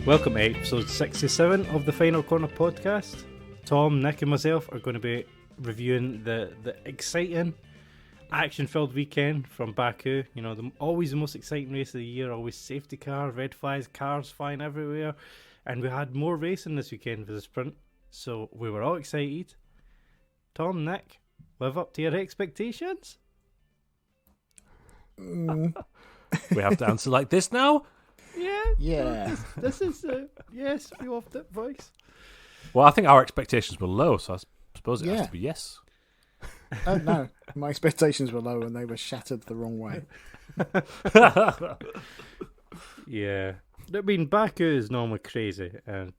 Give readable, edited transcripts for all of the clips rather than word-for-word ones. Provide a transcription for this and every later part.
Welcome to episode 67 of the Final Corner podcast. Tom, Nick and myself are going to be reviewing the exciting, action-filled weekend from Baku. You know, always the most exciting race of the year, always safety car, red flags, cars flying everywhere. And we had more racing this weekend for the sprint, so we were all excited. Tom, Nick, live up to your expectations? We have to answer like this now? Yeah. This is, yes, we loved it, voice. Well, I think our expectations were low, so I suppose it has Yeah. to be yes. Oh, no. My expectations were low and they were shattered the wrong way. Yeah. I mean, Baku is normally crazy, and,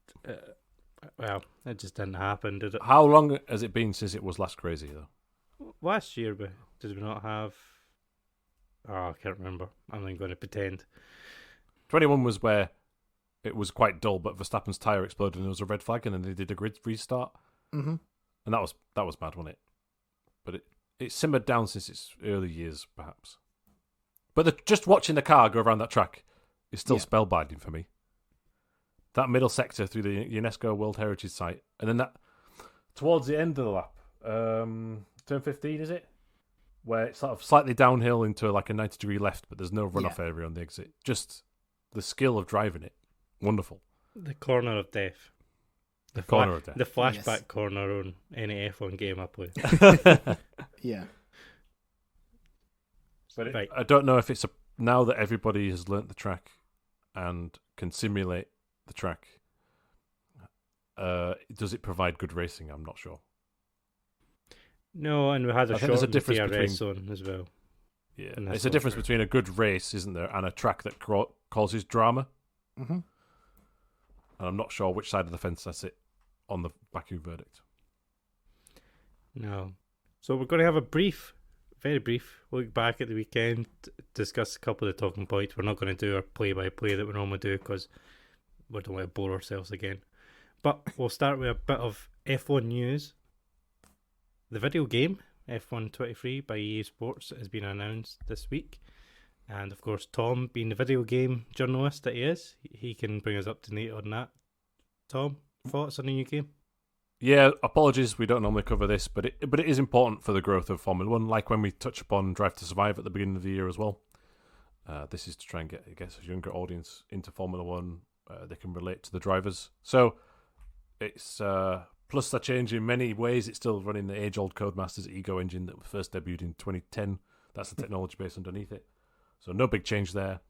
well, it just didn't happen, did it? How long has it been since it was last crazy, though? Last year, did we not have... Oh, I can't remember. I'm not going to pretend. 21 was where it was quite dull, but Verstappen's tyre exploded and there was a red flag, and then they did a grid restart. Mm-hmm. And that was mad, wasn't it? But it simmered down since its early years, perhaps. But just watching the car go around that track is still spellbinding for me. That middle sector through the UNESCO World Heritage Site, and then that towards the end of the lap, turn 15, is it? Where it's sort of slightly downhill into like a 90-degree left, but there's no runoff area on the exit. Just the skill of driving it, wonderful. The corner of death. The corner of death. The flashback corner on any F1 game I play. Yeah. But Right. I don't know if it's now that everybody has learnt the track and can simulate the track, does it provide good racing? I'm not sure. No, and we had I a think there's short a difference DRS between- zone as well. Yeah, And that's it's a what difference we're- between a good race, isn't there, and a track that causes drama. Mm-hmm. And I'm not sure which side of the fence I sit on the Baku verdict. No. So we're going to have a very brief look back at the weekend, discuss a couple of the talking points. We're not going to do our play-by-play that we normally do because we don't want to bore ourselves again. But we'll start with a bit of F1 news. The video game, F1 23 by EA Sports, has been announced this week. And of course, Tom, being the video game journalist that he is, he can bring us up to date on that. Tom, thoughts on the new game? Yeah, apologies, we don't normally cover this, but it is important for the growth of Formula 1, like when we touch upon Drive to Survive at the beginning of the year as well. This is to try and get, I guess, a younger audience into Formula 1. They can relate to the drivers. So it's plus the change in many ways. It's still running the age-old Codemasters Ego engine that first debuted in 2010. That's the technology base underneath it. So no big change there.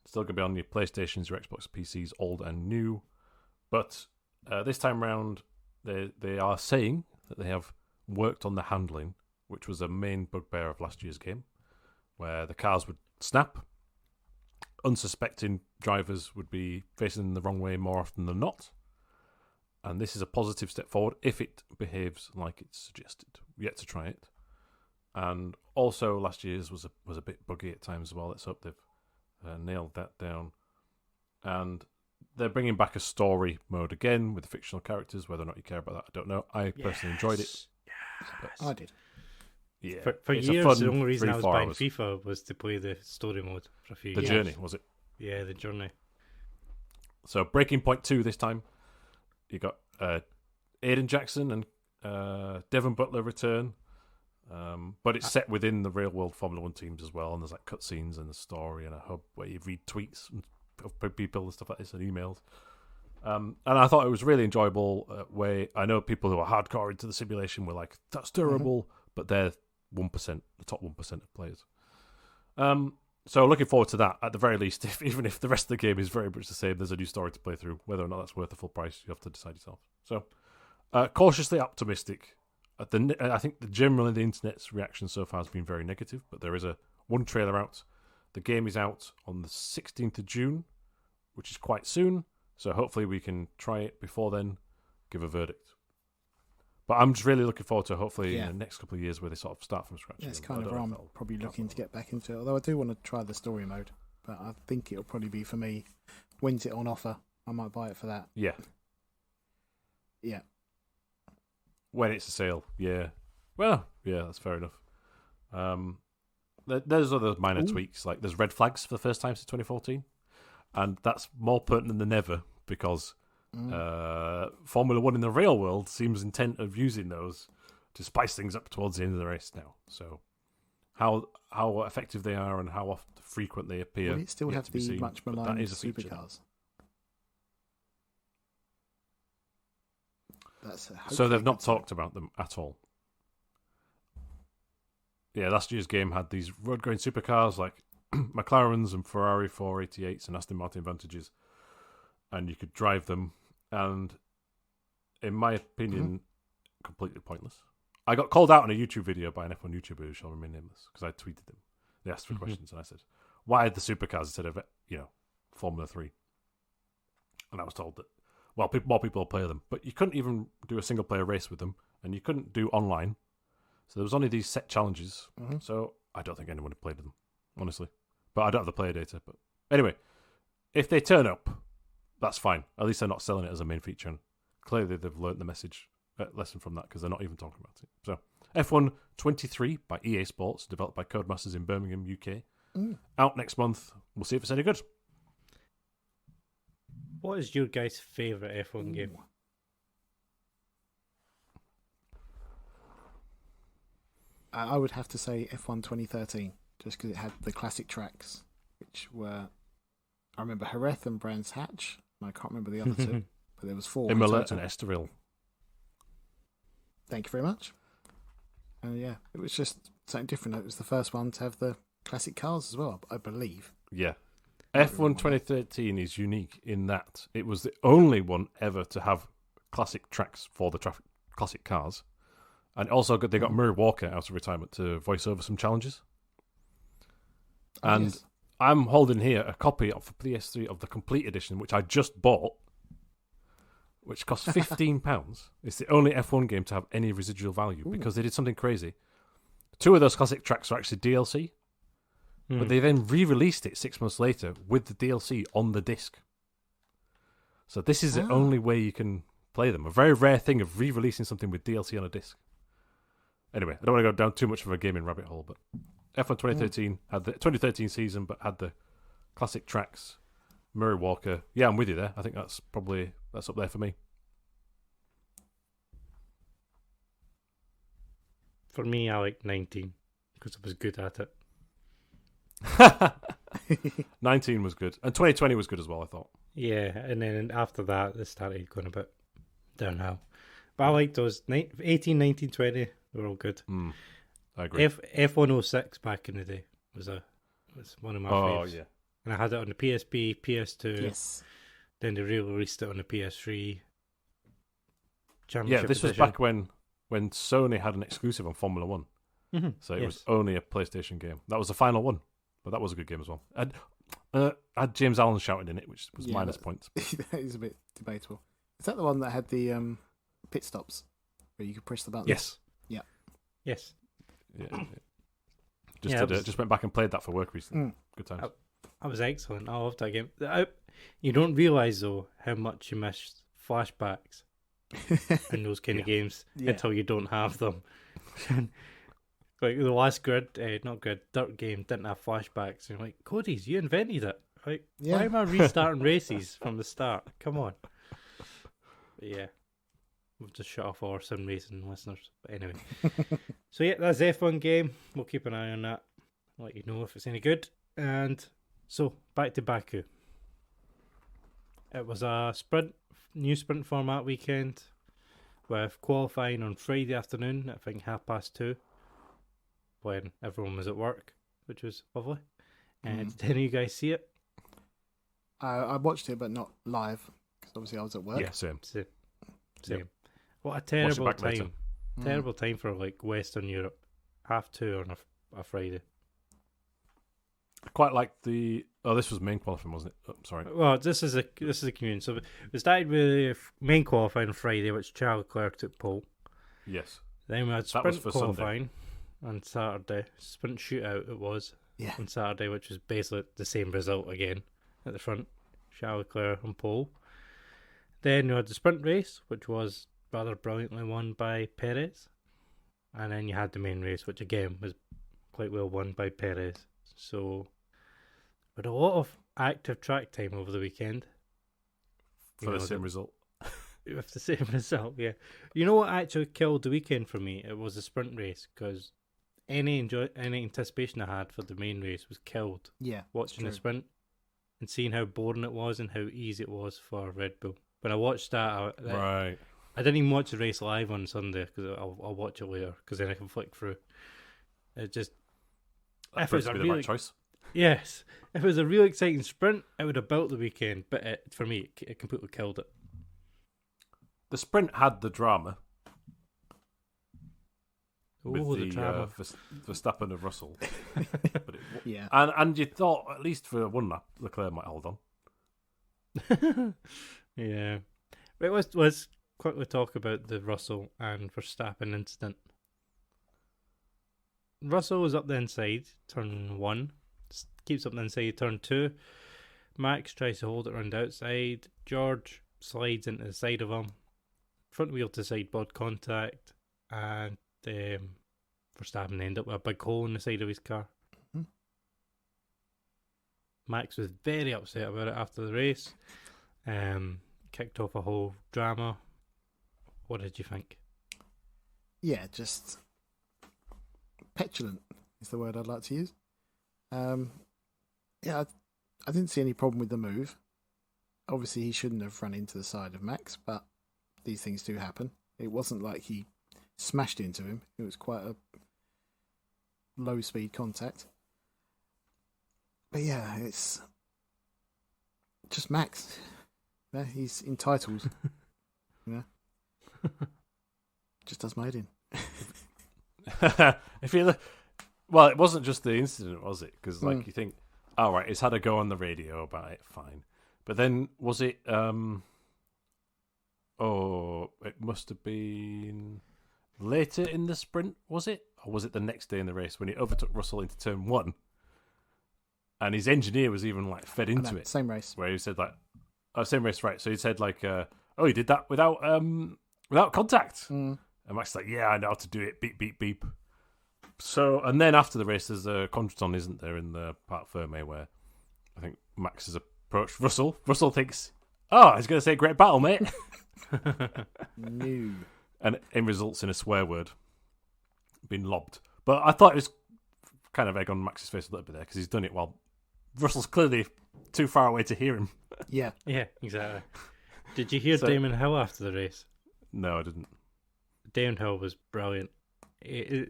Still going to be on your PlayStations, your Xbox PCs, old and new. But this time round, they are saying that they have worked on the handling, which was a main bugbear of last year's game, where the cars would snap. Unsuspecting drivers would be facing the wrong way more often than not. And this is a positive step forward if it behaves like it's suggested. We've yet to try it. And also last year's was a bit buggy at times as well. Let's hope they've nailed that down. And they're bringing back a story mode again with the fictional characters. Whether or not you care about that, I don't know. I personally enjoyed it. I did. Yeah, For it's a years, fun the only reason I was 3-4 buying hours. FIFA was to play the story mode for a few The years. journey, was it? Yeah, the journey. So Breaking Point 2 this time. You got Aiden Jackson and Devon Butler return. But it's set within the real world Formula 1 teams as well, and there's like cutscenes and a story and a hub where you read tweets of people and stuff like this and emails. And I thought it was really enjoyable. Way I know people who are hardcore into the simulation were like, "That's terrible," but they're 1%, the top 1% of players. So looking forward to that. At the very least, even if the rest of the game is very much the same, there's a new story to play through. Whether or not that's worth the full price, you have to decide yourself. So cautiously optimistic. I think generally the internet's reaction so far has been very negative, but there is one trailer out. The game is out on the 16th of June, which is quite soon, so hopefully we can try it before then, give a verdict. But I'm just really looking forward to hopefully in the next couple of years where they sort of start from scratch. That's kind of where I'm probably looking to get back into it. Although I do want to try the story mode, but I think it'll probably be for me. When's it on offer? I might buy it for that. Yeah. Yeah. When it's a sale, yeah. Well, yeah, that's fair enough. There's other minor tweaks, like there's red flags for the first time since 2014, and that's more pertinent than ever because Formula One in the real world seems intent of using those to spice things up towards the end of the race now. So how effective they are and how often frequent they appear. Would it still have the seen, much but that maligned is a feature. supercars? So they've not talked about them at all. Yeah, last year's game had these road-going supercars like McLarens and Ferrari 488s and Aston Martin Vantages, and you could drive them. And in my opinion, completely pointless. I got called out in a YouTube video by an F1 YouTuber who shall remain nameless because I tweeted them. They asked for questions, and I said, "Why the supercars instead of Formula 3?" And I was told that more people will play them, but you couldn't even do a single player race with them, and you couldn't do online. So there was only these set challenges. So I don't think anyone had played them, honestly. But I don't have the player data. But anyway, if they turn up, that's fine. At least they're not selling it as a main feature. And clearly they've learnt the lesson from that because they're not even talking about it. So F1 23 by EA Sports, developed by Codemasters in Birmingham, UK. Out next month. We'll see if it's any good. What is your guys' favourite F1 game? I would have to say F1 2013, just because it had the classic tracks, which were, I remember Jerez and Brands Hatch, and I can't remember the other two, but there was 4. Imola and Estoril. Thank you very much. And yeah, it was just something different. It was the first one to have the classic cars as well, I believe. Yeah. F1 2013 is unique in that it was the only one ever to have classic tracks for the classic cars. And also they got Murray Walker out of retirement to voice over some challenges. And yes. I'm holding here a copy of PS3 of the complete edition, which I just bought, which cost £15. It's the only F1 game to have any residual value because they did something crazy. 2 of those classic tracks are actually DLC, but they then re-released it 6 months later with the DLC on the disc. So this is the only way you can play them. A very rare thing of re-releasing something with DLC on a disc. Anyway, I don't want to go down too much of a gaming rabbit hole, but F1 2013 had the 2013 season, but had the classic tracks. Murray Walker, yeah, I'm with you there. I think that's up there for me. For me, I like 19 because I was good at it. 19 was good, and 2020 was good as well, I thought. Yeah, and then after that, it started going a bit downhill. But I like those 18, 19, 20. They were all good. I agree. F106 back in the day was one of my faves. Oh, yeah. And I had it on the PSP, PS2. Yes. Then they released it on the PS3. Yeah, this was back when Sony had an exclusive on Formula 1. Mm-hmm. So it was only a PlayStation game. That was the final one. But that was a good game as well. I had James Allen shouting in it, which was minus points. That is a bit debatable. Is that the one that had the pit stops where you could press the button? Yes. Yeah. Yes. Yeah. Just went back and played that for work recently. Good times. That was excellent. I loved that game. You don't realise, though, how much you miss flashbacks in those kind of games until you don't have them. Like the last Dirt game didn't have flashbacks. And you're like, Cody's, you invented it. Like, why am I restarting races from the start? Come on. But yeah, we've just shut off all our sim racing listeners. But anyway, so yeah, that's F1 game. We'll keep an eye on that. I'll let you know if it's any good. And so back to Baku. It was a new sprint format weekend with qualifying on Friday afternoon at I think 2:30. When everyone was at work, which was lovely. Did any of you guys see it? I watched it, but not live, because obviously I was at work. Yeah, same. What a terrible time. Terrible time for like Western Europe. 2:30 on a Friday. I quite like the... Oh, this was main qualifying, wasn't it? Oh, sorry. Well, this is a community. So we started with main qualifying on Friday, which Charles Leclerc took pole. Yes. Then we had sprint qualifying. Sunday. On Saturday, sprint shootout it was on Saturday, which was basically the same result again at the front. Charles Leclerc on pole. Then you had the sprint race, which was rather brilliantly won by Perez. And then you had the main race, which again was quite well won by Perez. So, with a lot of active track time over the weekend. For the same result. With the same result, yeah. You know what actually killed the weekend for me? It was the sprint race, because any anticipation I had for the main race was killed. Yeah, watching the sprint and seeing how boring it was and how easy it was for Red Bull. When I watched that, I didn't even watch the race live on Sunday because I'll watch it later because then I can flick through. It just that proves to be the right choice. Yes, if it was a real exciting sprint, it would have built the weekend. But for me, it completely killed it. The sprint had the drama. With the drama. Verstappen of Russell. But yeah. And you thought, at least for one lap, Leclerc might hold on. Yeah. Wait, let's quickly talk about the Russell and Verstappen incident. Russell was up the inside, turn 1. Keeps up the inside, turn 2. Max tries to hold it around the outside. George slides into the side of him. Front wheel to side bod contact. And Verstappen ended up with a big hole in the side of his car. Mm-hmm. Max was very upset about it after the race. Kicked off a whole drama. What did you think? Yeah, just petulant is the word I'd like to use. Yeah, I didn't see any problem with the move. Obviously, he shouldn't have run into the side of Max, but these things do happen. It wasn't like he smashed into him. It was quite a low speed contact. But yeah, it's just Max. Yeah, he's entitled. Yeah. Just does my head in. If you look, well, it wasn't just the incident, was it? Because you think, all right, it's had a go on the radio about it, fine. But then was it? It must have been later in the sprint, was it? Or was it the next day in the race when he overtook Russell into turn 1? And his engineer was even fed into it. Same race. Where he said same race, right. So he said he did that without contact. Mm. And Max is like, yeah, I know how to do it. Beep, beep, beep. So, and then after the race, there's a contraton, isn't there, in the Parc Fermé where I think Max has approached Russell. Russell thinks, he's going to say great battle, mate. No. And it results in a swear word being lobbed. But I thought it was kind of egg on Max's face a little bit there because he's done it while Russell's clearly too far away to hear him. Yeah. Yeah, exactly. Did you hear Damon Hill after the race? No, I didn't. Damon Hill was brilliant.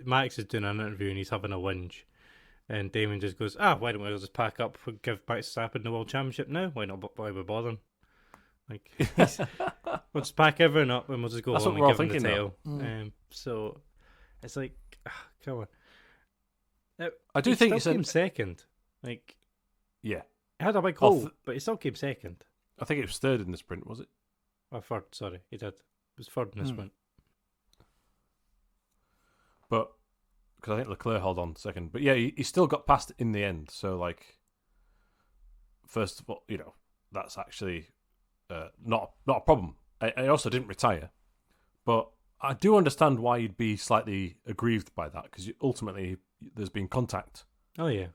Max is doing an interview and he's having a whinge. And Damon just goes, why don't we just pack up and give Max Verstappen the World Championship now? Why not? Why we're bothering? We'll just pack everyone up and we'll just go That's home what and we're give all him the thinking title. So it's like, come on. I do think he still came second. Yeah. He had a big hole, but he still came second. I think it was third in the sprint, was it? Third, sorry. He did. It was third in the sprint. But, because I think Leclerc held on second. But yeah, he still got past in the end. So, first of all, that's actually not a problem. I also didn't retire. But I do understand why you'd be slightly aggrieved by that, because ultimately there's been contact. Oh, yeah.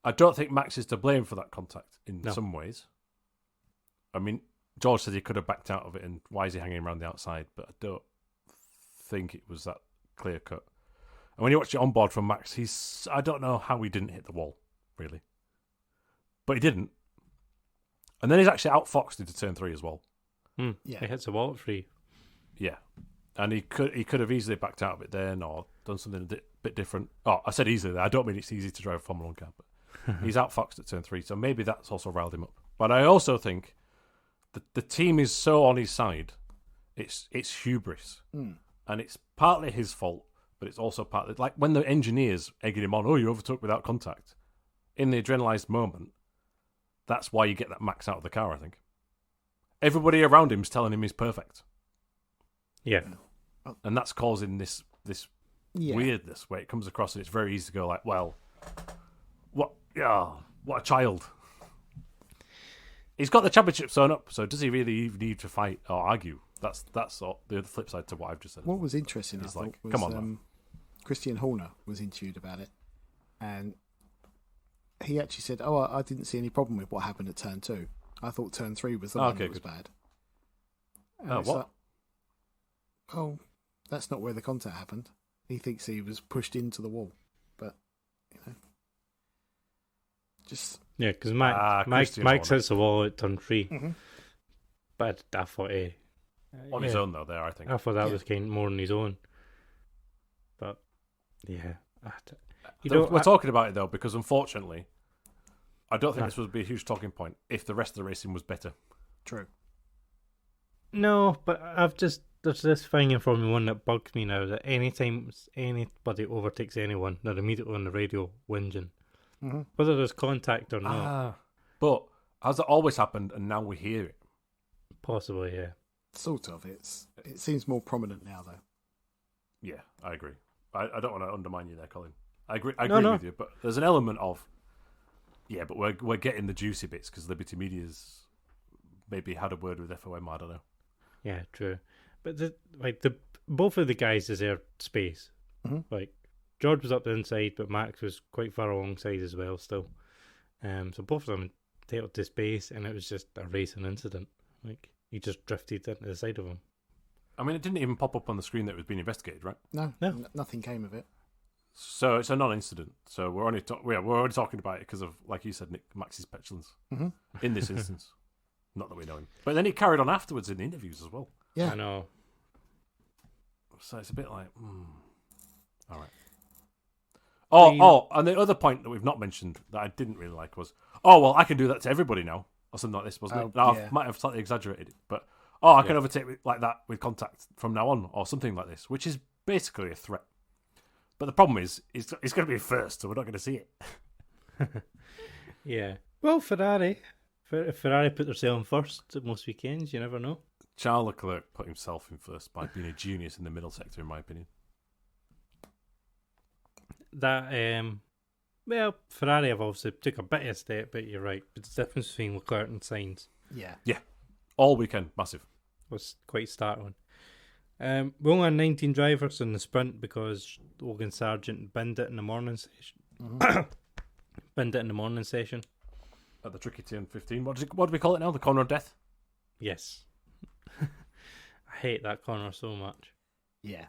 I don't think Max is to blame for that contact in some ways. I mean, George said he could have backed out of it, and why is he hanging around the outside? But I don't think it was that clear cut. And when you watch it on board from Max, I don't know how he didn't hit the wall, really. But he didn't. And then he's actually outfoxed into turn 3 as well. Yeah. He hits the wall at 3. Yeah. And he could have easily backed out of it then or done something a bit different. Oh, I said easily there. I don't mean it's easy to drive a Formula 1 car, but he's outfoxed at turn 3, so maybe that's also riled him up. But I also think that the team is so on his side, it's hubris. And it's partly his fault, but it's also partly... when the engineers egging him on, you overtook without contact. In the adrenalised moment, that's why you get that Max out of the car, I think. Everybody around him's telling him he's perfect. Yeah. And that's causing this weirdness where it comes across and it's very easy to go what a child. He's got the championship sewn up, so does he really even need to fight or argue? That's the flip side to what I've just said. What was interesting, I thought, was come on, Christian Horner was interviewed about it, and he actually said, I didn't see any problem with what happened at turn 2. I thought turn 3 was the one that was bad. And Oh, it's what? like, oh, that's not where the contact happened. He thinks he was pushed into the wall, but just Yeah, because Max Christian Max Horner. hits the wall at turn 3, Mhm. but I thought On his own, though, there, I think. I thought that Yeah. was kind of more on his own. But yeah, We're talking about it, though, because unfortunately, I don't think No. this would be a huge talking point if the rest of the racing was better. true. No, but there's this thing in Formula One that bugs me now that anytime anybody overtakes anyone, they're immediately on the radio whinging, Mm-hmm. whether there's contact or not. But has it always happened, and now we hear it? Possibly, yeah. Sort of. It seems more prominent now, though. Yeah, I agree. I don't want to undermine you there, Colin. I agree No. with you, but there's an element of, yeah, but we're getting the juicy bits because Liberty Media's maybe had a word with FOM, I don't know. Yeah, true. But both of the guys deserve space. Mhm. Like George was up the inside, but Max was quite far alongside as well. Still, so both of them entitled to space, and it was just a racing incident. Like he just drifted into the side of him. I mean, it didn't even pop up on the screen that it was being investigated, right? No, No. Nothing came of it. So it's a non-incident. So we're only talking about it because of, like you said, Nick, Max's petulance Mhm. in this instance. Not that we know him, but then he carried on afterwards in the interviews as well. Yeah. I know. So it's a bit like, all right. And the other point that we've not mentioned that I didn't really like was, I can do that to everybody now, or something like this, wasn't it? Now, yeah. I might have slightly exaggerated it, but I can Yeah. overtake like that with contact from now on, or something like this, which is basically a threat. But the problem is, it's going to be first, so we're not going to see it. Yeah. Well, Ferrari put themselves in first at most weekends. You never know. Charles Leclerc put himself in first by being a genius in the middle sector, in my opinion. That well, Ferrari have obviously took a bit of a step, but you're right. But the difference between Leclerc and Sainz Yeah. All weekend, massive. was quite startling. We only had 19 drivers in the sprint because Logan Sargent binned it in the morning session. Mhm. Binned it in the morning session. At the tricky turn 15. What do we call it now? The corner of death? Yes. I hate that corner so much. Yeah.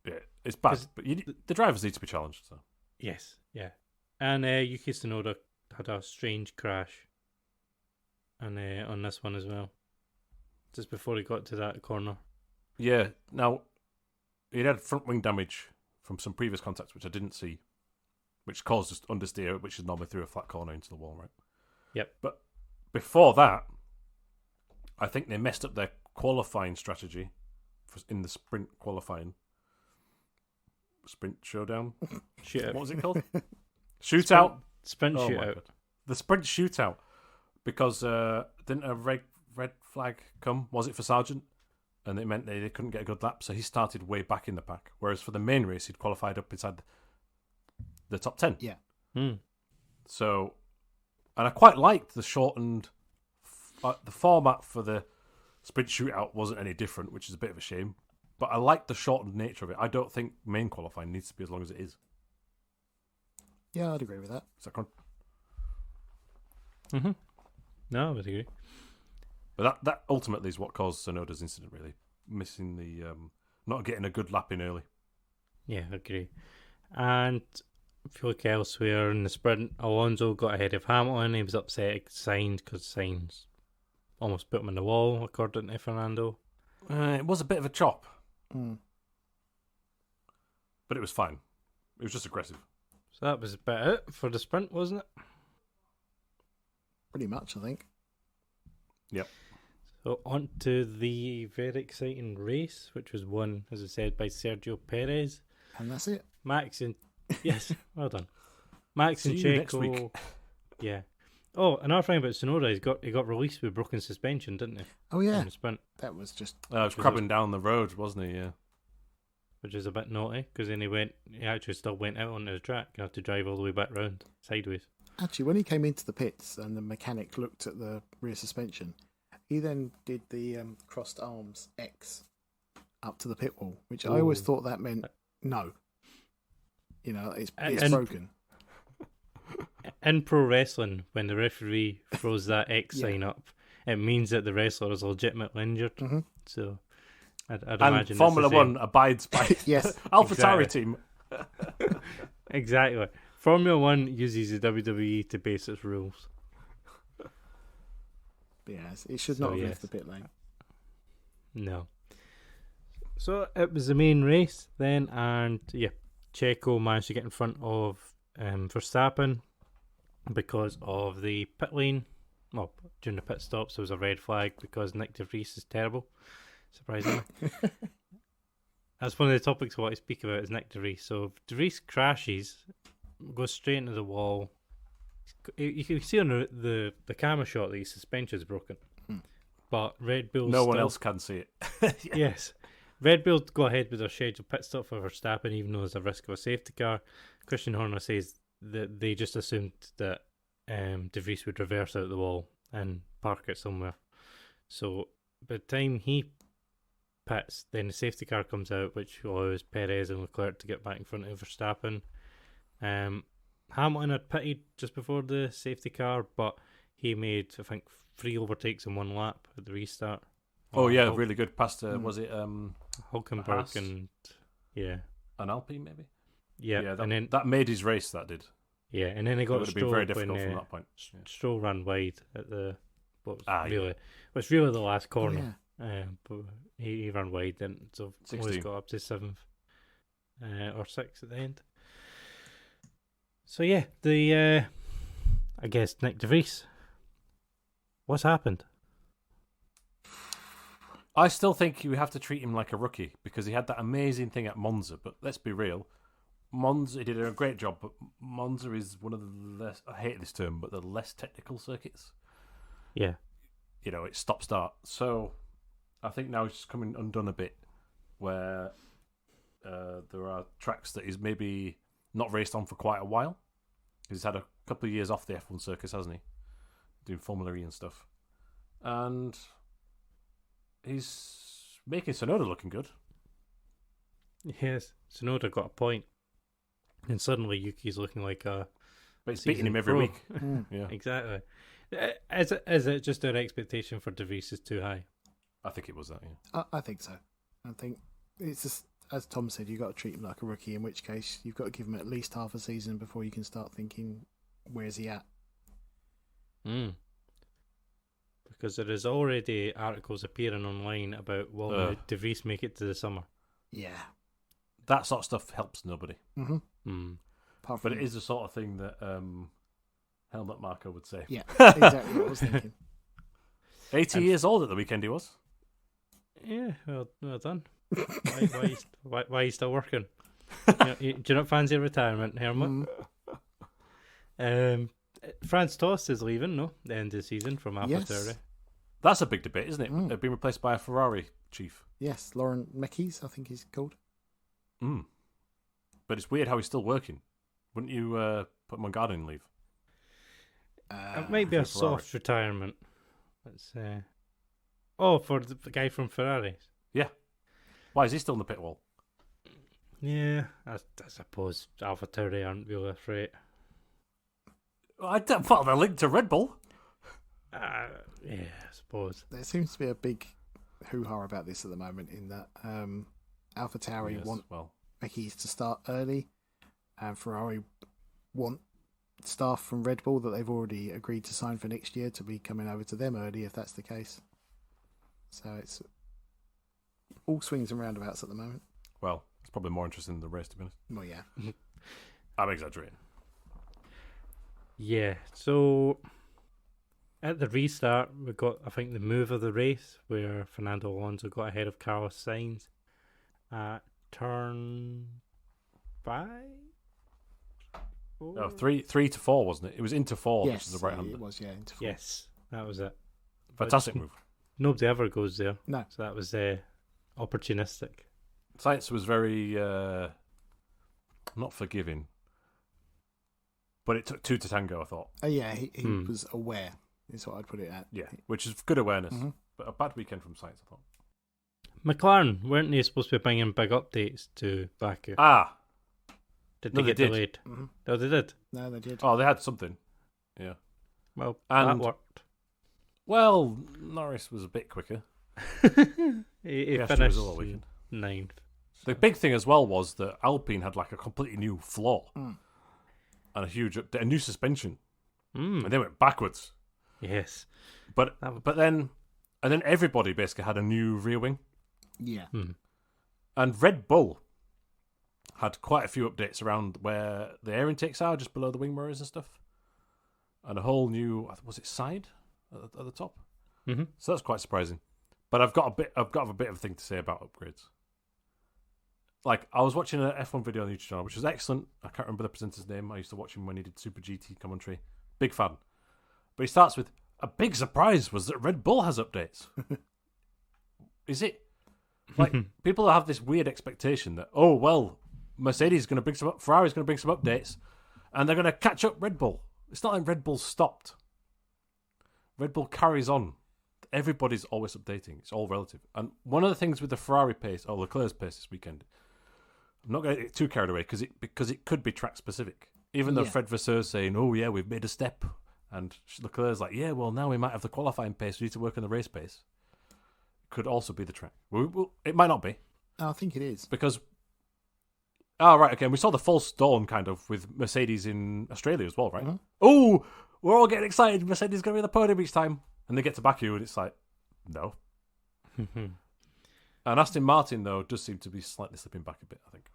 Yeah, it's bad. 'Cause But the drivers need to be challenged. So. Yes, yeah. And Yuki Tsunoda had a strange crash, and on this one as well, just before he got to that corner. Yeah, now, he had front wing damage from some previous contacts, which I didn't see, which caused just understeer, which is normally through a flat corner into the wall, right? Yep. But before that, I think they messed up their qualifying strategy in the sprint qualifying. Sprint showdown? Shootout. What was it called? Shootout? Sprint Oh my shootout. God. The sprint shootout. Because didn't a red flag come? Was it for Sargent? And it meant they couldn't get a good lap, so he started way back in the pack. Whereas for the main race, he'd qualified up inside the top 10. Yeah. So, and I quite liked the shortened. The format for the sprint shootout wasn't any different, which is a bit of a shame. But I like the shortened nature of it. I don't think main qualifying needs to be as long as it is. Yeah, I'd agree with that. Is that correct? Mm-hmm. No, I would agree. But that ultimately is what caused Tsunoda's incident, really. Missing the... not getting a good lap in early. Yeah, I agree. And if you look elsewhere in the sprint, Alonso got ahead of Hamilton. He was upset at Sainz because Sainz almost put him in the wall, according to Fernando. It was a bit of a chop, Mm. but it was fine. It was just aggressive. So that was about it for the sprint, wasn't it? Pretty much, I think. So on to the very exciting race, which was won, as I said, by Sergio Perez. And that's it. Max and yes, well done. Max and See you next week. Checo. Yeah. Oh, another thing about Tsunoda, he got released with broken suspension, didn't he? Oh, yeah. In the sprint, That was just... Was crabbing down the road, wasn't he? Yeah. which is a bit naughty because then he actually still went out onto the track. You have to drive all the way back round sideways. Actually, when he came into the pits and the mechanic looked at the rear suspension, he then did the crossed arms X up to the pit wall, which I always Ooh. thought that meant no. You know, it's And- broken. In pro wrestling, when the referee throws that X Yeah. sign up, it means that the wrestler is legitimately injured. Mhm. So I'd And imagine Formula it's the same. One abides by Yes. AlphaTauri Exactly. team. Exactly. Formula One uses the WWE to base its rules. But yeah, it should So, not have yes. left the pit lane. No. So it was the main race then, and yeah, Checo managed to get in front of Verstappen because of the pit lane. Well, during the pit stops, there was a red flag because Nick De Vries is terrible, surprisingly. That's one of the topics I want to speak about is Nick De Vries. So if De Vries crashes, goes straight into the wall. You can see on the camera shot that his suspension is broken. But Red Bull No one else can see it. Yes. Red Bull go ahead with their scheduled pit stop for Verstappen, even though there's a risk of a safety car. Christian Horner says that they just assumed that De Vries would reverse out the wall and park it somewhere. So by the time he pits, then the safety car comes out, which allows Perez and Leclerc to get back in front of Verstappen. Hamilton had pitted just before the safety car, but he made, I think, 3 overtakes in 1 lap at the restart. Oh yeah, really good. Past was it Hulkenberg Haas? and yeah, an Alpine maybe? yeah, that, and then that made his race. That did. yeah, and then he It got would have been Stroll very when difficult from that point. Yeah. Stroll ran wide at the what was Ah, really was really the last Oh, corner. yeah. But he ran wide, then so always 16. got up to 7th or 6th at the end. So yeah, the I guess Nick De Vries. What's happened? I still think you have to treat him like a rookie because he had that amazing thing at Monza. But let's be real, Monza, he did a great job. But Monza is one of the less, I hate this term, but the less technical circuits. Yeah, You know, it's stop start. So I think now it's just coming undone a bit, where there are tracks that he's maybe not raced on for quite a while. He's had a couple of years off the F1 circus, hasn't he? Doing Formula E and stuff. And he's making Tsunoda looking good. yes. Tsunoda got a point, and suddenly Yuki's looking like a. But he's beating him every pro. week. Yeah, Exactly. Is it just our expectation for De Vries is too high? I think it was that, yeah. I think so. I think it's just, as Tom said, you've got to treat him like a rookie, in which case you've got to give him at least half a season before you can start thinking, where's he at? Because there is already articles appearing online about will De Vries make it to the summer. Yeah. That sort of stuff helps nobody. Mm-hmm. But it is the sort of thing that Helmut Marko would say. Yeah, exactly what I was thinking. 80 years old at the weekend he was. Yeah, well done. Why are you still working? Do you not fancy retirement, Helmut? Franz Tost is leaving, no? The end of the season from AlphaTauri. Yes. That's a big debate, isn't it? They've been replaced by a Ferrari chief. Yes, Lauren Mekes, I think he's called. But it's weird how he's still working. Wouldn't you put him on gardening leave? It might be a for Ferrari. soft retirement. Let's for the guy from Ferrari. Yeah. Why is he still in the pit wall? Yeah, I suppose AlphaTauri aren't really afraid. Well, they're linked to Red Bull. Yeah, I suppose. There seems to be a big hoo-ha about this at the moment, in that AlphaTauri want Mekes to start early, and Ferrari want staff from Red Bull that they've already agreed to sign for next year to be coming over to them early, if that's the case. So it's all swings and roundabouts at the moment. Well, it's probably more interesting than the race, to be honest. Well, yeah. I'm exaggerating. Yeah, so at the restart, we got, I think, the move of the race where Fernando Alonso got ahead of Carlos Sainz at turn 5? No, 3 to 4, wasn't it? It was into 4, Yes, which is the right hand. it was, yeah. Into 4. Yes, that was it. Fantastic move. Nobody ever goes there. No. So that was opportunistic. Sainz was very not forgiving, but it took 2 to tango, I thought. Yeah, he was aware, is what I'd put it at. Yeah, which is good awareness, but a bad weekend from Sainz, I thought. McLaren, weren't they supposed to be bringing big updates to Baku? Did they No, get they did. delayed? Mm-hmm. No, they did. No, they did. Oh, they had something. Yeah. Well, And that worked. Well, Norris was a bit quicker. he Piastri finished was all weekend. 9th. The big thing as well was that Alpine had like a completely new floor and a new suspension, and they went backwards. Yes, but then everybody basically had a new rear wing. Yeah. And Red Bull had quite a few updates around where the air intakes are, just below the wing mirrors and stuff, and a whole new side at the top. Mm-hmm. So that's quite surprising. But I've got a bit of a thing to say about upgrades. Like, I was watching an F1 video on the YouTube channel, which was excellent. I can't remember the presenter's name. I used to watch him when he did Super GT commentary. Big fan. But he starts with, a big surprise was that Red Bull has updates. Is it? Like, people have this weird expectation that, oh, well, Mercedes is going to bring some Ferrari's going to bring some updates, and they're going to catch up Red Bull. It's not like Red Bull stopped. Red Bull carries on. Everybody's always updating. It's all relative. And one of the things with the Ferrari pace, or Leclerc's pace this weekend, I'm not going to get too carried away because it could be track specific. Even though Fred Vasseur's saying, "Oh yeah, we've made a step," and Leclerc's like, "Yeah, well now we might have the qualifying pace. We need to work on the race pace." Could also be the track. It might not be. I think it is because. Oh right, okay. And we saw the false dawn kind of with Mercedes in Australia as well, right? Mm-hmm. Oh, we're all getting excited. Mercedes is going to be on the podium each time, and they get to Baku and it's like, no. And Aston Martin, though, does seem to be slightly slipping back a bit, I think.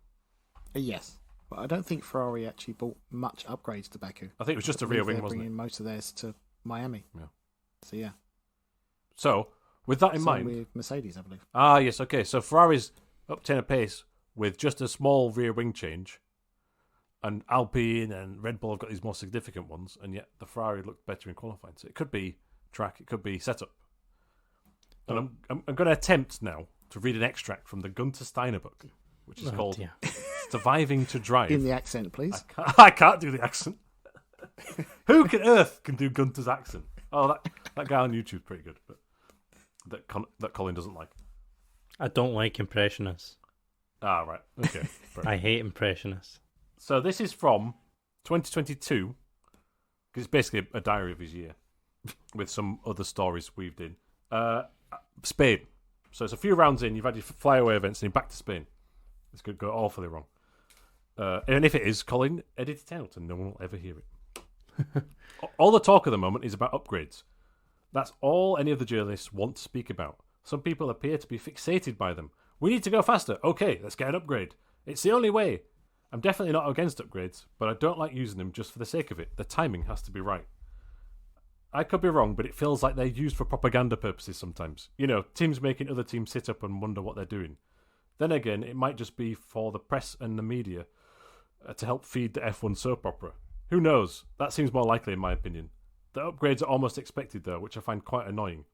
Yes. But I don't think Ferrari actually bought much upgrades to Baku. I think it was just a rear wing, wasn't it? Bringing most of theirs to Miami. Yeah. So, yeah. So, with that in mind... with Mercedes, I believe. Ah, yes, okay. So, Ferrari's up 10 apace with just a small rear wing change. And Alpine and Red Bull have got these more significant ones. And yet, the Ferrari looked better in qualifying. So, it could be track, it could be setup. And I'm going to attempt now to read an extract from the Gunther Steiner book, which is called Surviving to Drive. In the accent, please. I can't do the accent. Who on earth can do Gunther's accent? Oh, that guy on YouTube's pretty good, but that Colin doesn't like. I don't like impressionists. Ah, right. Okay. I hate impressionists. So this is from 2022, because it's basically a diary of his year, with some other stories weaved in. Spain. So it's a few rounds in, you've had your flyaway events, and you're back to Spain. This could go awfully wrong. And if it is, Colin, edit it out, and no one will ever hear it. All the talk at the moment is about upgrades. That's all any of the journalists want to speak about. Some people appear to be fixated by them. We need to go faster. Okay, let's get an upgrade. It's the only way. I'm definitely not against upgrades, but I don't like using them just for the sake of it. The timing has to be right. I could be wrong, but it feels like they're used for propaganda purposes sometimes. You know, teams making other teams sit up and wonder what they're doing. Then again, it might just be for the press and the media to help feed the F1 soap opera. Who knows? That seems more likely in my opinion. The upgrades are almost expected though, which I find quite annoying.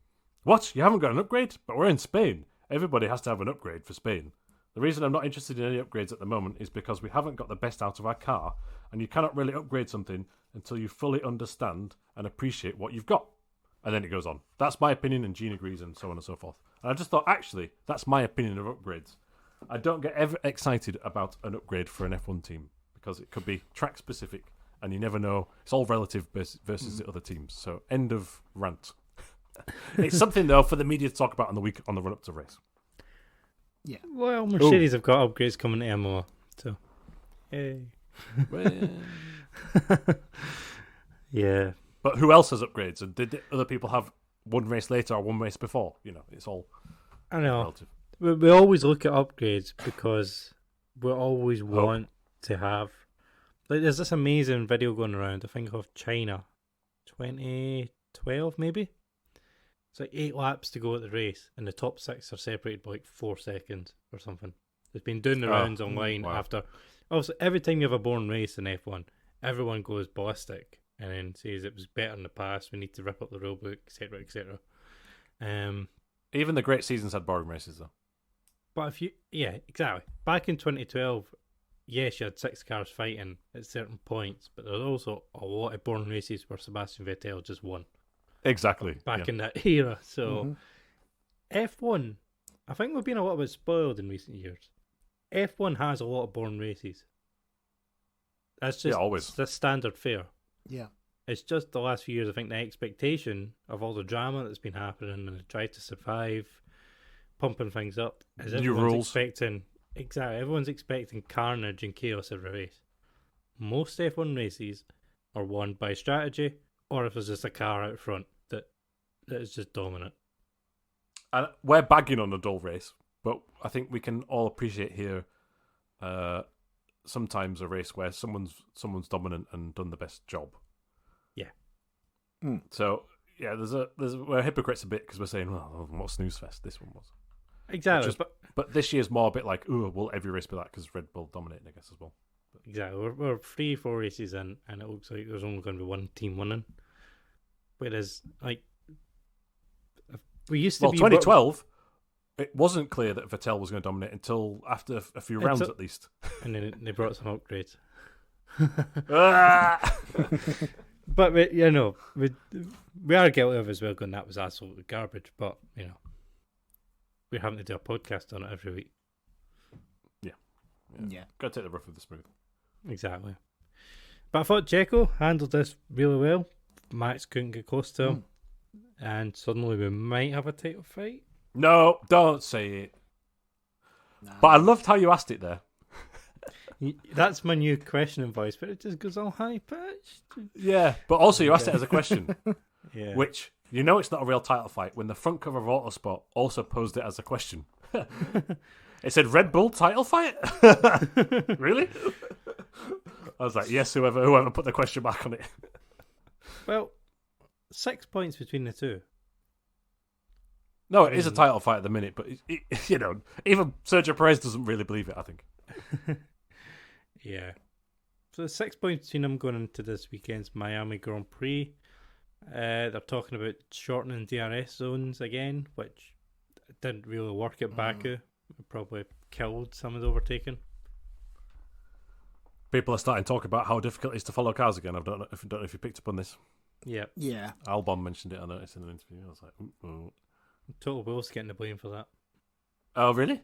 What? You haven't got an upgrade? But we're in Spain. Everybody has to have an upgrade for Spain. The reason I'm not interested in any upgrades at the moment is because we haven't got the best out of our car, and you cannot really upgrade something until you fully understand and appreciate what you've got. And then it goes on. That's my opinion, and Gene agrees, and so on and so forth. And I just thought, actually, that's my opinion of upgrades. I don't get ever excited about an upgrade for an F1 team, because it could be track specific, and you never know. It's all relative versus the other teams. So, end of rant. It's something, though, for the media to talk about on the week on the run-up to race. Yeah. Well, Mercedes have got upgrades coming to MO, so yay. Yeah. But who else has upgrades? And did other people have one race later or one race before? You know, it's all I know. relative. We always look at upgrades because we always want to have... Like, there's this amazing video going around, I think of China, 2012 maybe? It's like 8 laps to go at the race, and the top 6 are separated by like 4 seconds or something. It's been doing the rounds online after. Also, every time you have a boring race in F1, everyone goes ballistic and then says it was better in the past. We need to rip up the rulebook, etc., etc. Even the great seasons had boring races, though. But exactly. Back in 2012, yes, you had 6 cars fighting at certain points, but there was also a lot of boring races where Sebastian Vettel just won. Exactly. Back in that era. So, F1, I think we've been a little bit spoiled in recent years. F1 has a lot of boring races. That's just always. that's standard fare. Yeah. It's just the last few years, I think the expectation of all the drama that's been happening and the drive to survive, pumping things up, is New rules. Everyone's expecting carnage and chaos every race. Most F1 races are won by strategy, or if there's just a car out front that is just dominant. And we're bagging on a dull race, but I think we can all appreciate here sometimes a race where someone's dominant and done the best job. Yeah. So yeah, we're hypocrites a bit because we're saying, well, what snooze fest this one was. Exactly. But this year's more a bit like, oh, will every race be that because Red Bull dominating, I guess, as well. But, exactly. We're 3-4 races in, and it looks like there's only going to be one team winning. Whereas, like, we used to be... 2012, it wasn't clear that Vettel was going to dominate until after a few rounds at least. And then they brought some upgrades. Ah! But, we are guilty of as well going, that was absolutely garbage. But, we're having to do a podcast on it every week. Yeah. Got to take the rough with the smooth. Exactly. But I thought Checo handled this really well. Max couldn't get close to him. And suddenly we might have a title fight. No, don't say it. Nah. But I loved how you asked it there. That's my new questioning voice, but it just goes all high-pitched. Yeah, but also you asked it as a question. Yeah. Which, it's not a real title fight when the front cover of Autosport also posed it as a question. It said Red Bull title fight? Really? I was like, yes, whoever put the question mark on it. Well, 6 points between the two. No, it is a title fight at the minute, but even Sergio Perez doesn't really believe it, I think. Yeah. So 6 points between them going into this weekend's Miami Grand Prix. They're talking about shortening DRS zones again, which didn't really work at Baku. It probably killed some of the overtaking. People are starting to talk about how difficult it is to follow cars again. I don't know if you picked up on this. Yeah. Yeah. Albon mentioned it, I noticed in an interview. I was like, ooh. Total Will's getting the blame for that. Oh, really?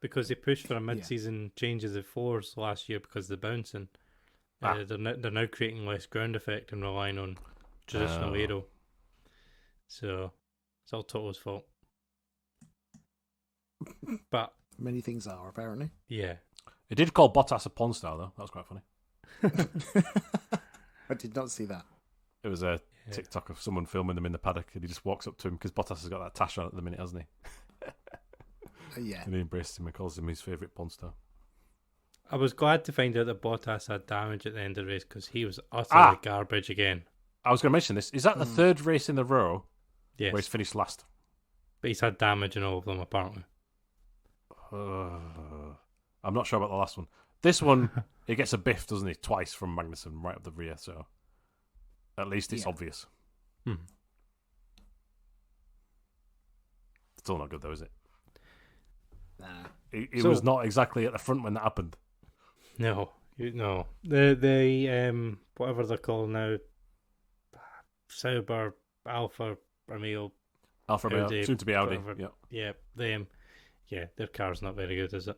Because they pushed for a mid-season change of the floors last year because of the bouncing. They're now creating less ground effect and relying on traditional aero. So it's all Toto's fault. But many things are, apparently. Yeah. It did call Bottas a porn star, though. That was quite funny. I did not see that. It was a TikTok of someone filming them in the paddock, and he just walks up to him because Bottas has got that tash on at the minute, hasn't he? Yeah. And he embraces him and calls him his favourite porn star. I was glad to find out that Bottas had damage at the end of the race because he was utterly garbage again. I was going to mention this. Is that the third race in a row where he's finished last? But he's had damage in all of them, apparently. I'm not sure about the last one. This one, he gets a biff, doesn't he? Twice from Magnussen right up the rear, so at least it's obvious. Still not good, though, is it? Nah. He was not exactly at the front when that happened. No. The whatever they're called now, Sauber, Alfa Romeo, soon to be Audi. Their car's not very good, is it?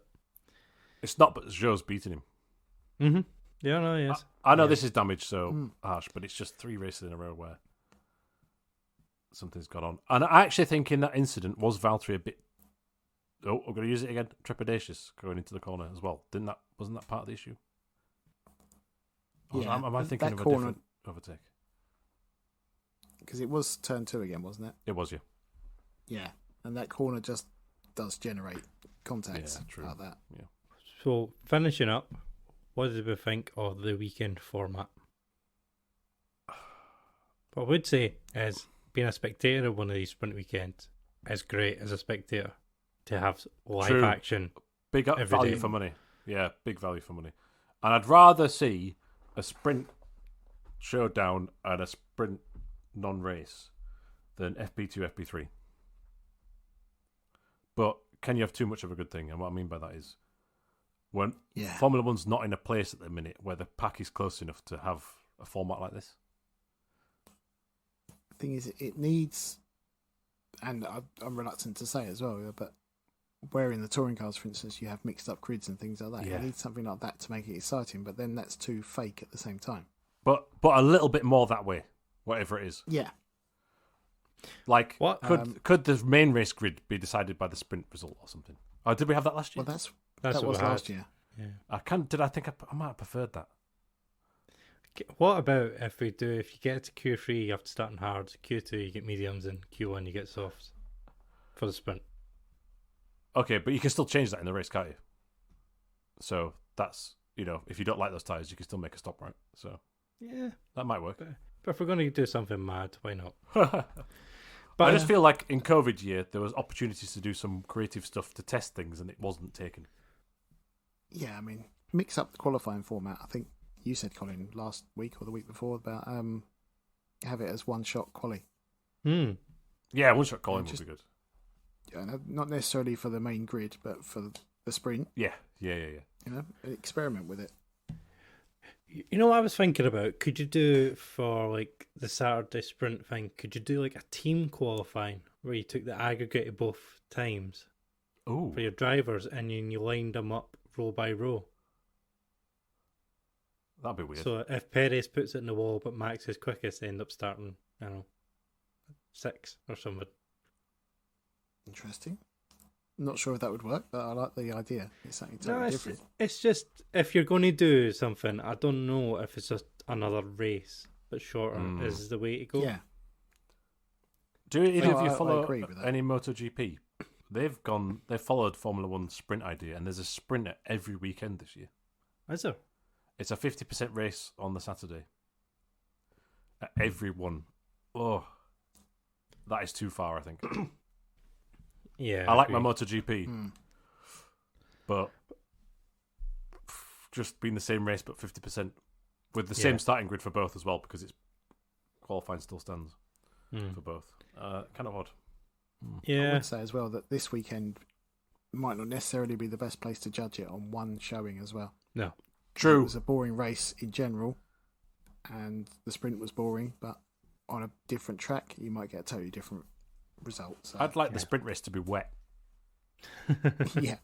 It's not, but Zhou's beating him. Mm-hmm. Yeah, no, yes. I know this is damage, so harsh, but it's just 3 races in a row where something's gone on. And I actually think in that incident, was Valtteri a bit... Oh, I'm going to use it again. Trepidatious going into the corner as well. Wasn't that part of the issue? Yeah, am I thinking of a different overtake? Because it was turn 2 again, wasn't it? It was, yeah. Yeah, and that corner just does generate contacts like that. Yeah. So, finishing up, what did we think of the weekend format? What I would say is, being a spectator of one of these sprint weekends is great as a spectator to have live action. Big value for money. Yeah, big value for money. And I'd rather see a sprint showdown and a sprint non-race than FP2, FP3. But can you have too much of a good thing? And what I mean by that is when Formula One's not in a place at the minute where the pack is close enough to have a format like this. The thing is, it needs, and I'm reluctant to say it as well, but where in the touring cars, for instance, you have mixed up grids and things like that, you need something like that to make it exciting, but then that's too fake at the same time. but a little bit more that way, whatever it is. Yeah. Like, What? could the main race grid be decided by the sprint result or something? Or did we have that last year? Well, That's that what was we had. last year. Yeah. I think I might have preferred that. What about if you get to Q3, you have to start in hard. Q2, you get mediums, and Q1, you get softs for the sprint. Okay, but you can still change that in the race, can't you? So that's, if you don't like those tyres, you can still make a stop, right? So Yeah, that might work. but if we're going to do something mad, why not? But I just feel like in COVID year, there was opportunities to do some creative stuff to test things, and it wasn't taken. Yeah, I mean, mix up the qualifying format. I think you said, Colin, last week or the week before about have it as one-shot quali. Yeah, one-shot calling would be good. Yeah, not necessarily for the main grid, but for the sprint. Yeah. Experiment with it. You know what I was thinking about? Could you do for like the Saturday sprint thing? Could you do like a team qualifying where you took the aggregate of both times Oh, for your drivers and you lined them up row by row? that'd be weird. So if Perez puts it in the wall but Max is quickest, they end up starting, 6 or something. Interesting. Not sure if that would work, but I like the idea. It's something totally different. It's just if you're going to do something, I don't know if it's just another race but shorter is the way to go. Yeah. Do either of you I follow agree with that. any MotoGP? They've followed Formula One sprint idea, and there's a sprint at every weekend this year. Is there? It's a 50% race on the Saturday. At every one. Oh, that is too far, I think. Yeah. I like my agree. MotoGP, but just being the same race but 50% with the same starting grid for both as well, because it's qualifying still stands for both. Kind of odd. I Yeah. would say as well that this weekend might not necessarily be the best place to judge it on one showing as well. No. True. It was a boring race in general, and the sprint was boring, but on a different track, you might get a totally different result. So, I'd like the sprint race to be wet. yeah,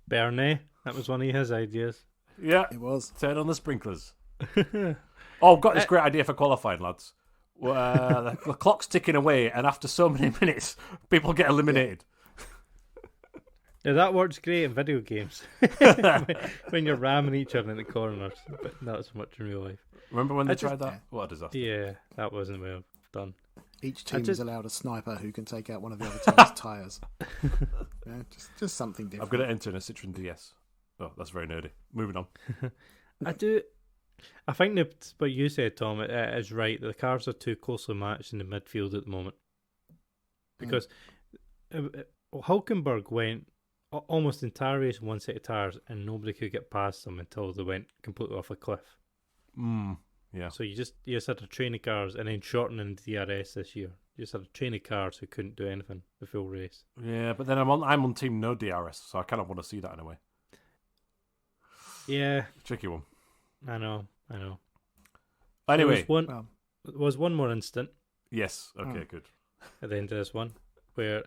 Bernie, that was one of his ideas. Yeah, it was. turn on the sprinklers. Oh, I've got this great idea for qualifying, lads. The clock's ticking away, and after so many minutes, people get eliminated. Yeah, that works great in video games when you're ramming each other in the corners, but not so much in real life. Remember when they tried that? yeah. What a disaster. Yeah, that wasn't well done. Each team just- is allowed a sniper who can take out one of the other team's tyres. Yeah, just something different. I'm going to enter in a Citroen DS. Oh, that's very nerdy. Moving on. I think that what you said, Tom, it is right. The cars are too closely matched in the midfield at the moment. Because Hulkenberg went almost the entire race in one set of tyres and nobody could get past them until they went completely off a cliff. Yeah. So you just had a train of cars, and then shortening the DRS this year, you just had a train of cars who couldn't do anything the full race. Yeah, but then I'm on team no DRS, so I kind of want to see that in a way. Yeah, Tricky one. I know. Anyway, There was one more instant yes. Okay, good. at the end of this one where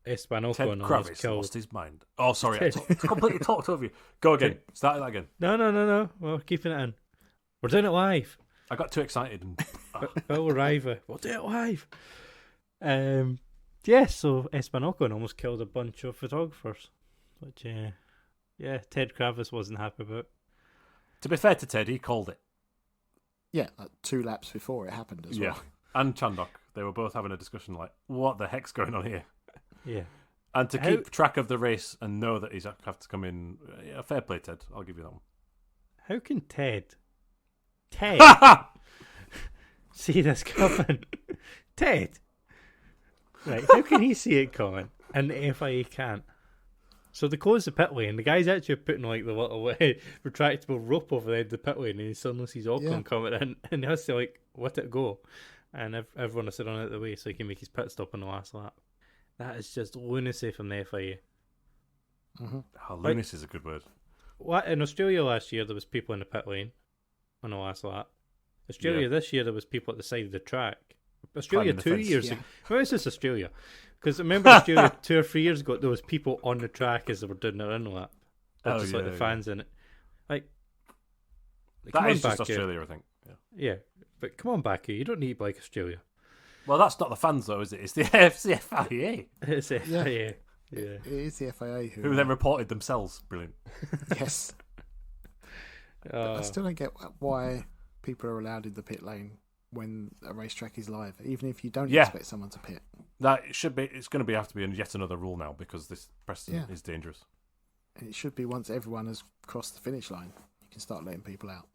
Esteban Ted Ocon almost Kravitz killed. lost his mind. Oh, sorry, I completely talked over you. Go again. Start that again. No. We're keeping it in. We're doing it live. I got too excited. And Bill River. We'll do it live. Yeah, so Esteban Ocon almost killed a bunch of photographers, which, Ted Kravitz wasn't happy about. to be fair to Ted, he called it. Yeah, like 2 laps before it happened as well. And Chandok, they were both having a discussion like, what the heck's going on here? Yeah. And to keep track of the race and know that he's have to come in, fair play, Ted. I'll give you that one. How can Ted see this coming? Ted! Right, how can he see it coming and the FIA can't? So they close the pit lane. The guy's actually putting like the little retractable rope over the end of the pit lane, and he suddenly sees Ocon coming in, and he has to let it go, and everyone has to run out of the way so he can make his pit stop on the last lap. That is just lunacy from the FIA. Mm-hmm. Oh, lunacy is a good word. What in Australia last year there was people in the pit lane on the last lap. Australia this year there was people at the side of the track. Australia Climbing the 2 fence. years ago. Well, it's just Australia. Because remember Australia 2 or 3 years ago, there was people on the track as they were doing their in lap. Or just like the fans in it. Like, Come That on, is just Baku. Australia, I think. Yeah. Yeah, but come on, Baku. You don't need like Australia. Well, that's not the fans, though, is it? It's the AFC-FIA, It's Yeah. yeah. It is the FIA who then reported themselves. Brilliant. Yes. I still don't get why people are allowed in the pit lane when a racetrack is live, even if you don't expect someone to pit. That should be. It's going to have to be yet another rule now because this precedent is dangerous. And it should be once everyone has crossed the finish line, you can start letting people out.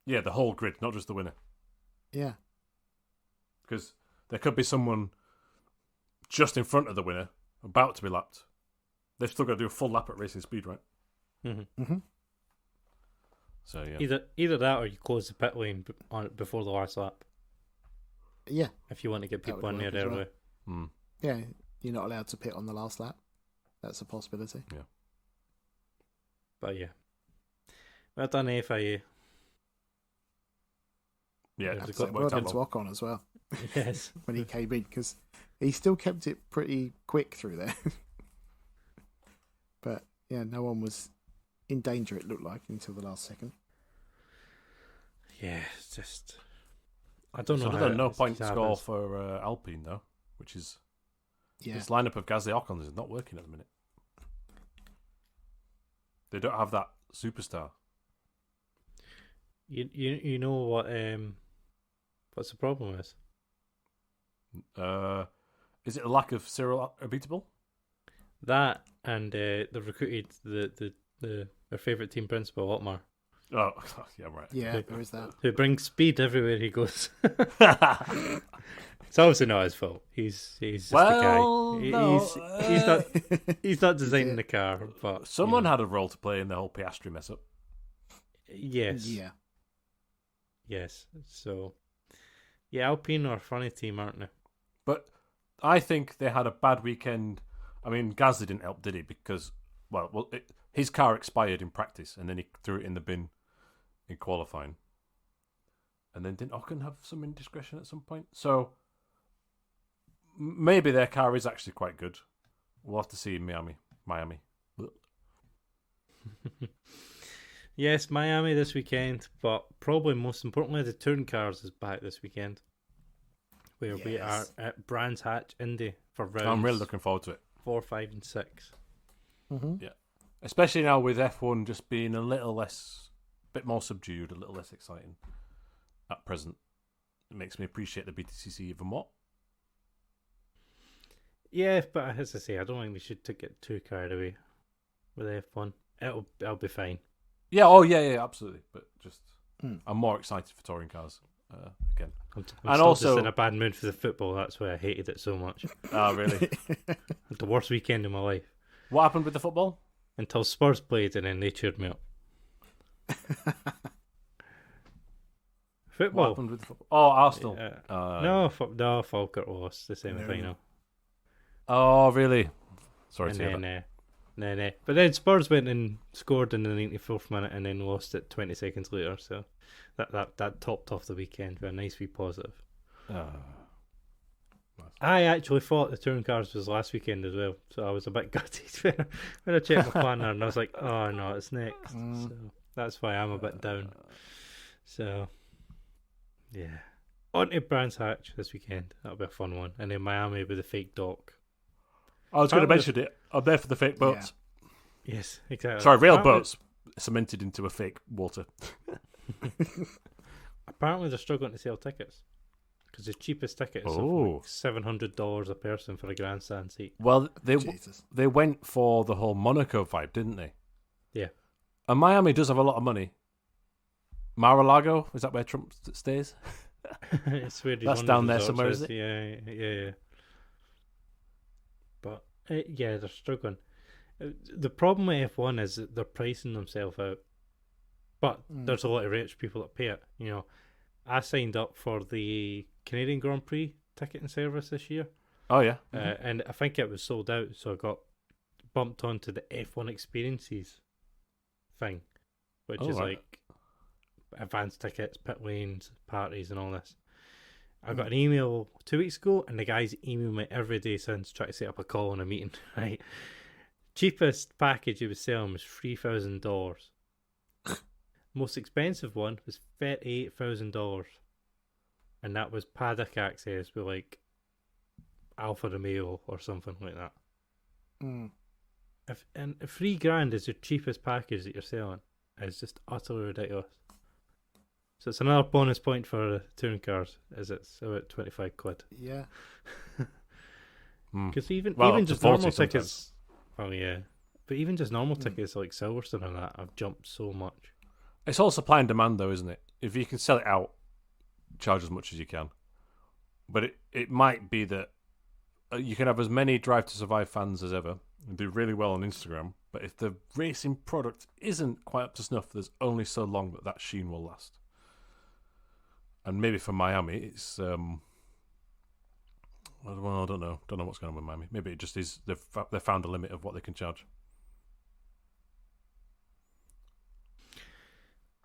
Yeah, the whole grid, not just the winner. Yeah. Because there could be someone just in front of the winner, about to be lapped. They've still got to do a full lap at racing speed, right? Mm-hmm. Mm-hmm. So yeah, Either that or you close the pit lane before the last lap Yeah. if you want to get That people would in there work as well. early. Yeah. You're not allowed to pit on the last lap. That's a possibility. Yeah. But yeah, well done FIA. yeah. There's a It's good Well worked done out to well. Ocon as well Yes. when he came in, because he still kept it pretty quick through there. But yeah, no one was in danger, it looked like, until the last second. Yeah, it's just I don't know. Another how no it point happens. score for Alpine though, which is Yeah. this lineup of Gasly Ocons is not working at the minute. They don't have that superstar. You know what what's the problem is? Is it a lack of Cyril Abiteboul? That and they've recruited their favourite team principal, Otmar, Oh, yeah, right. Yeah, there is that. who brings speed everywhere he goes. It's obviously not his fault. He's just Well, the guy. no, He's not designing the car, but Someone had a role to play in the whole Piastri mess up. yes, Yeah. yes. So yeah, Alpine are a funny team, aren't they? But I think they had a bad weekend. I mean, Gasly didn't help, did he? Because, his car expired in practice, and then he threw it in the bin in qualifying. And then didn't Ocon have some indiscretion at some point? So maybe their car is actually quite good. We'll have to see in Miami. Yes, Miami this weekend, but probably most importantly, the touring cars is back this weekend, where we are Yes. at Brands Hatch Indy for rounds I'm really looking forward to it. 4, 5, and 6. Mm-hmm. Yeah. Especially now with F1 just being a bit more subdued, a little less exciting at present. It makes me appreciate the BTCC even more. Yeah, but as I say, I don't think we should get too carried away with F1. It'll be fine. Yeah, yeah, absolutely. But just, I'm more excited for touring cars again. I'm And still also- just in a bad mood for the football. That's why I hated it so much. Oh, really? The worst weekend of my life What happened with the football? until Spurs played, and then they cheered me up. What Football. happened with the football? Oh, Arsenal. No, Falkirk lost the semi-final. Oh, really? Sorry And to hear then, that. but then Spurs went and scored in the 94th minute and then lost it 20 seconds later. So that topped off the weekend with a nice wee positive. Nice. I actually thought the touring cars was last weekend as well, so I was a bit gutted when I checked my planner and I was like, oh no, it's next. So that's why I'm a bit down. So yeah, on to Brands Hatch this weekend. That'll be a fun one, and then Miami with the fake dock. I was going to Apparently- mention it. I'm there for the fake boats. Yes, exactly. Sorry, real Apparently- boats cemented into a fake water. Apparently, they're struggling to sell tickets because the cheapest tickets are Oh. like $700 a person for a grandstand seat. Well, Jesus. they went for the whole Monaco vibe, didn't they? Yeah. And Miami does have a lot of money. Mar-a-Lago, is that where Trump stays? It's where these That's London down there resorts somewhere, is it? Yeah. But yeah, they're struggling. The problem with F1 is that they're pricing themselves out. But there's a lot of rich people that pay it. You know, I signed up for the Canadian Grand Prix ticketing service this year, Oh, yeah. and I think it was sold out, so I got bumped onto the F1 experiences thing, which Oh, is right. like advanced tickets, pit lanes, parties, and all this. I got an email 2 weeks ago, and the guys emailed me every day since trying to set up a call and a meeting. Right, cheapest package he was selling was $3,000. Most expensive one was $38,000, and that was paddock access with like Alfa Romeo or something like that. And $3,000 is your cheapest package that you're selling. It's just utterly ridiculous. So it's another bonus point for touring cars, as it's about 25 quid. Yeah. Because even just 40 normal sometimes. tickets, oh yeah, but even just normal tickets like Silverstone and that have jumped so much. It's all supply and demand, though, isn't it? If you can sell it out, charge as much as you can. But it might be that you can have as many Drive to Survive fans as ever and do really well on Instagram, but if the racing product isn't quite up to snuff, there's only so long that sheen will last. And maybe for Miami, it's well, I don't know what's going on with Miami. Maybe it just is they've found a limit of what they can charge.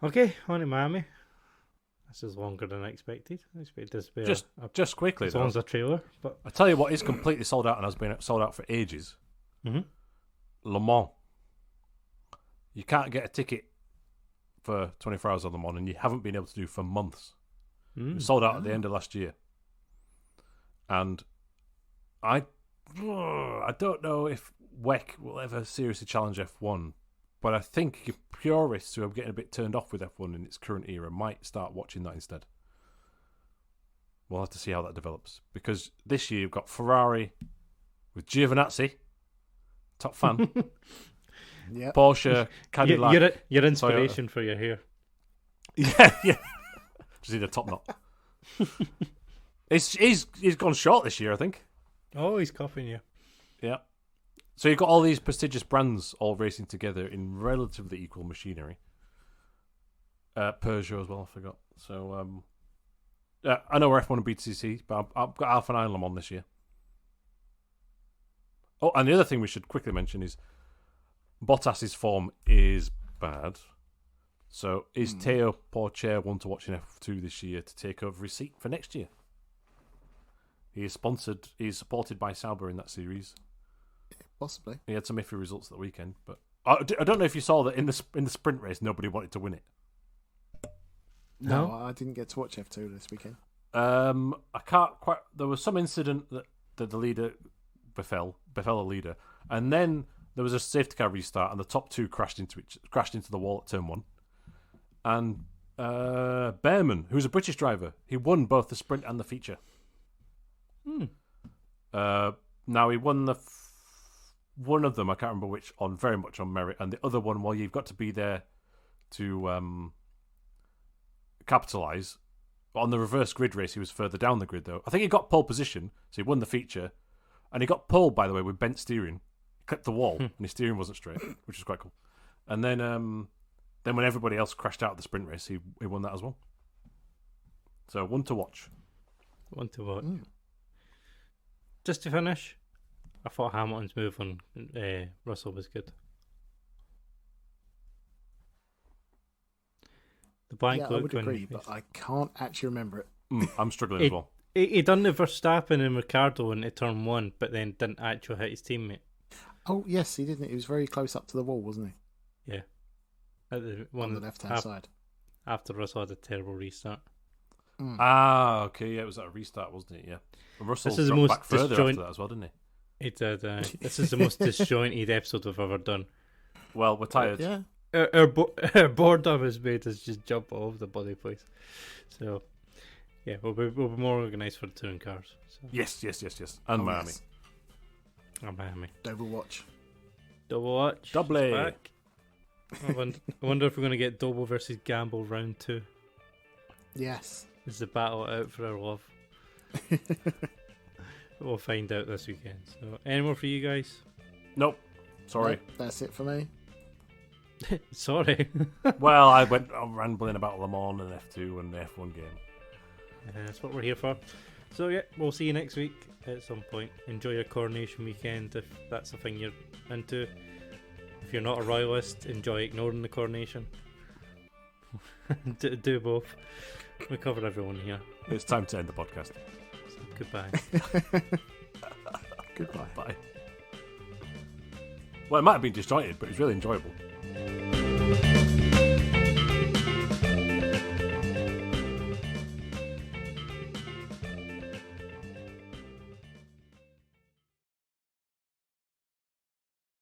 Okay, on to Miami. This is longer than I expected. I expected this to be just quickly, as long as a trailer. But I tell you what is completely sold out and has been sold out for ages. Le Mans. You can't get a ticket for 24 hours on Le Mans, and you haven't been able to do for months. It was sold out at the end of last year. And I don't know if WEC will ever seriously challenge F1, but I think purists who are getting a bit turned off with F1 in its current era might start watching that instead. We'll have to see how that develops. Because this year you've got Ferrari with Giovinazzi, top fan. Yep. Porsche, Cadillac. Your inspiration for your hair. Yeah. Just need a top knot. He's gone short this year, I think. Oh, he's copying you. Yeah. So you've got all these prestigious brands all racing together in relatively equal machinery. Peugeot as well, I forgot. So I know we're F1 and BTCC, but I've got Alpha 9 Le Mans this year. Oh, and the other thing we should quickly mention is Bottas's form is bad. So is Teo Porcher one to watch in F2 this year to take over his seat for next year? He is supported by Sauber in that series. Possibly. He had some iffy results at the weekend, but I don't know if you saw that in the sprint race, nobody wanted to win it. No, I didn't get to watch F2 this weekend. I can't quite. There was some incident that the leader befell a leader, and then there was a safety car restart, and the top two crashed into the wall at turn 1. And Behrman, who's a British driver, he won both the sprint and the feature. Now he won one of them, I can't remember which, on very much on merit, and the other one, well, you've got to be there to capitalise. On the reverse grid race, he was further down the grid, though. I think he got pole position, so he won the feature, and he got pole, by the way, with bent steering. He clipped the wall, and his steering wasn't straight, which was quite cool. And then when everybody else crashed out of the sprint race, he won that as well. So one to watch. Just to finish, I thought Hamilton's move on Russell was good. The blank I look would agree, but I can't actually remember it. I'm struggling as well. He done the Verstappen and Ricardo into turn 1, but then didn't actually hit his teammate. Oh, yes, he didn't. He was very close up to the wall, wasn't he? Yeah. On the left-hand side. After Russell had a terrible restart. Okay, yeah, it was at a restart, wasn't it? Yeah. And Russell dropped back further after that as well, didn't he? He did. This is the most disjointed episode we've ever done. Well, we're tired. Yeah. Our boredom has made us just jump all over the bloody place. So, yeah, we'll be more organised for the touring cars. So. Yes. And Miami. Yes. And Miami. Double watch. Double. Back. I wonder if we're going to get Doble versus Gamble round 2. Yes. Is the battle out for our love? We'll find out this weekend. So, any more for you guys? Nope. Sorry. Nope, that's it for me. Sorry. Well, I'm rambling about Le Mans and F2 and the F1 game. That's what we're here for. So yeah, we'll see you next week at some point. Enjoy your coronation weekend if that's the thing you're into. If you're not a royalist, enjoy ignoring the coronation. do both. We cover everyone here. It's time to end the podcast. So, goodbye. Goodbye. Bye. Well, it might have been disjointed, but it was really enjoyable.